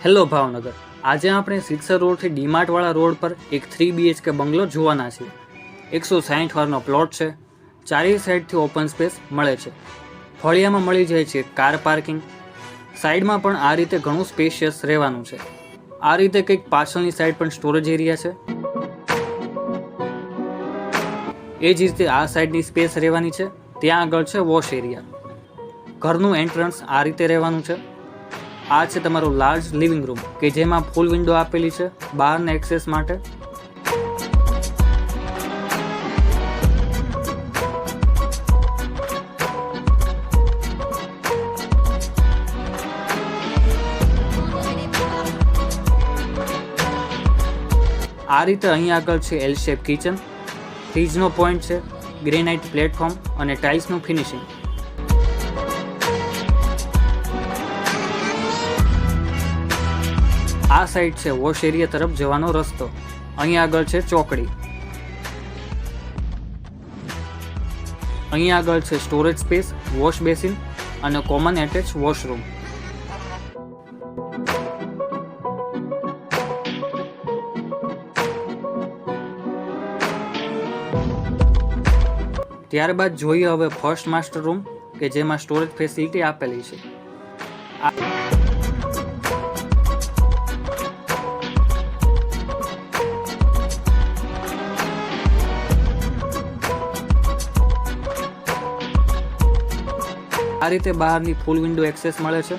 Hello Bhavnagar, આજે આપણે સિત્સર રોડથી ડીમાર્ટવાળા road પર એક 3 BHK બંગલો જોવાના છીએ। 160 વારનો પ્લોટ છે। ચારેય સાઈડથી ઓપન સ્પેસ મળે છે। ફળિયામાં મળી જાય છે કાર પાર્કિંગ। સાઈડમાં પણ આ રીતે ઘણું સ્પેશિયસ રહેવાનું છે। આ રીતે કંઈક પાછળની સાઈડ પણ સ્ટોરેજ એરિયા છે। એ જ રીતે આ સાઈડની સ્પેસ રહેવાની છે। ત્યાં આગળ છે વોશ એરિયા। ઘરનું એન્ટ્રન્સ આ રીતે રહેવાનું છે। આ છે તમારું લાર્જ લિવિંગ રૂમ કે જેમાં ફૂલ વિન્ડો આપેલી છે બહારના એક્સેસ માટે। આ રીતે અહીં આગળ છે એલ શેપ કિચન, ફ્રીજનો પોઈન્ટ છે, ગ્રેનાઇટ પ્લેટફોર્મ અને ટાઇલ્સનું ફિનિશિંગ। આ સાઈડ છે વોશ એરિયા તરફ જવાનો રસ્તો। અહીં આગળ છે ચોકડી। અહીં આગળ છે સ્ટોરેજ સ્પેસ, વોશ બેસિન અને કોમન એટેચ વોશરૂમ। ત્યારબાદ જોઈએ હવે ફર્સ્ટ માસ્ટર રૂમ કે જેમાં સ્ટોરેજ ફેસિલિટી આપેલી છે। આ રીતે બહારની ફૂલ વિન્ડો એક્સેસ મળે છે।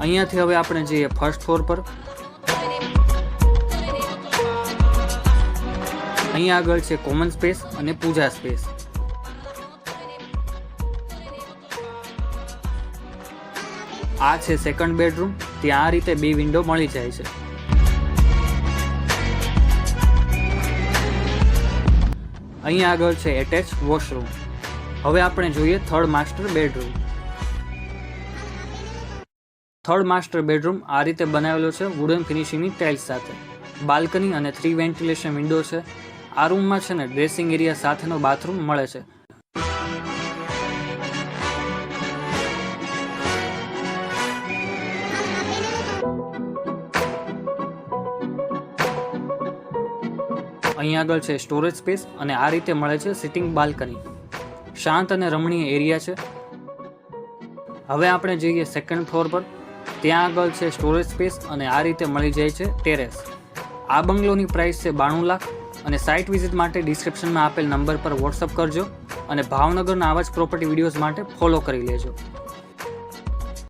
અહીંયાથી હવે આપણે જઈએ ફર્સ્ટ ફ્લોર પર। અહીં આગળ છે કોમન સ્પેસ અને પૂજા સ્પેસ। આ છે સેકન્ડ બેડરૂમ। ત્યાં આ રીતે 2 વિન્ડો મળી જાય છે। અહીં આગળ છે એટેચ વોશરૂમ। હવે આપણે જોઈએ third master bedroom. Third master bedroom આ રીતે બનાવેલો છે વુડન ફિનિશિંગની ટાઇલ્સ સાથે। બાલ્કની અને 3 વેન્ટિલેશન વિન્ડો છે। આ રૂમમાં છે ને ડ્રેસિંગ એરિયા સાથેનો બાથરૂમ મળે છે। અહીં આગળ છે સ્ટોરેજ સ્પેસ અને આ રીતે મળે છે સિટિંગ બાલ્કની। શાંત અને રમણીય એરિયા છે। હવે આપણે જઈએ સેકન્ડ ફ્લોર પર। ત્યાં આગળ છે સ્ટોરેજ સ્પેસ અને આ રીતે મળી જાય છે ટેરેસ। આ બંગલોની પ્રાઇસ છે 92 લાખ અને સાઇટ વિઝિટ માટે ડિસ્ક્રિપ્શનમાં આપેલ નંબર પર વોટ્સઅપ કરજો અને ભાવનગરના આવા જ પ્રોપર્ટી વિડીયોઝ માટે ફોલો કરી લેજો।